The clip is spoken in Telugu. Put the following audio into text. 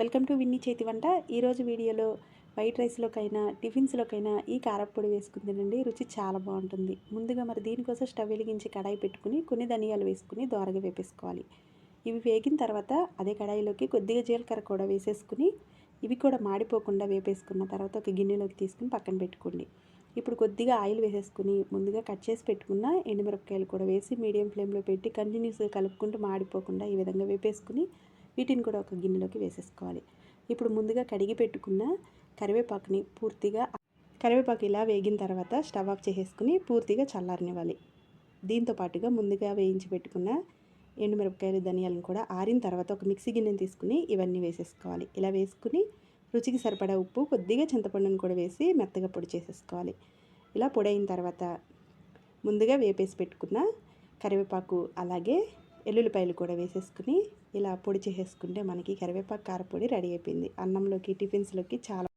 వెల్కమ్ టు విన్నీ చేతి వంట. ఈరోజు వీడియోలో వైట్ రైస్లోకైనా టిఫిన్స్లోకైనా ఈ కారప్పొడి వేసుకుని తినండి, రుచి చాలా బాగుంటుంది. ముందుగా మరి దీనికోసం స్టవ్ వెలిగించి కడాయి పెట్టుకుని కొన్ని ధనియాలు వేసుకుని దోరగా వేపేసుకోవాలి. ఇవి వేగిన తర్వాత అదే కడాయిలోకి కొద్దిగా జీలకర్ర కూడా వేసేసుకుని ఇవి కూడా మాడిపోకుండా వేపేసుకున్న తర్వాత ఒక గిన్నెలోకి తీసుకుని పక్కన పెట్టుకోండి. ఇప్పుడు కొద్దిగా ఆయిల్ వేసేసుకుని ముందుగా కట్ చేసి పెట్టుకున్న ఎండుమిరపకాయలు కూడా వేసి మీడియం ఫ్లేమ్లో పెట్టి కంటిన్యూస్గా కలుపుకుంటూ మాడిపోకుండా ఈ విధంగా వేపేసుకుని వీటిని కూడా ఒక గిన్నెలోకి వేసేసుకోవాలి. ఇప్పుడు ముందుగా కడిగి పెట్టుకున్న కరివేపాకు ఇలా వేగిన తర్వాత స్టవ్ ఆఫ్ చేసేసుకుని పూర్తిగా చల్లారనివ్వాలి. దీంతో పాటుగా ముందుగా వేయించి పెట్టుకున్న ఎండుమిరపకాయలు ధనియాలను కూడా ఆరిన తర్వాత ఒక మిక్సీ గిన్నెని తీసుకుని ఇవన్నీ వేసేసుకోవాలి. ఇలా వేసుకుని రుచికి సరిపడా ఉప్పు, కొద్దిగా చింతపండును కూడా వేసి మెత్తగా పొడి చేసేసుకోవాలి. ఇలా పొడి అయిన తర్వాత ముందుగా వేపేసి పెట్టుకున్న కరివేపాకు అలాగే ఎల్లుల్లిపాయలు కూడా వేసేసుకుని ఇలా పొడి చేసేసుకుంటే మనకి కరివేపాకు కారపొడి రెడీ అయిపోయింది. అన్నంలోకి టిఫిన్స్లోకి చాలా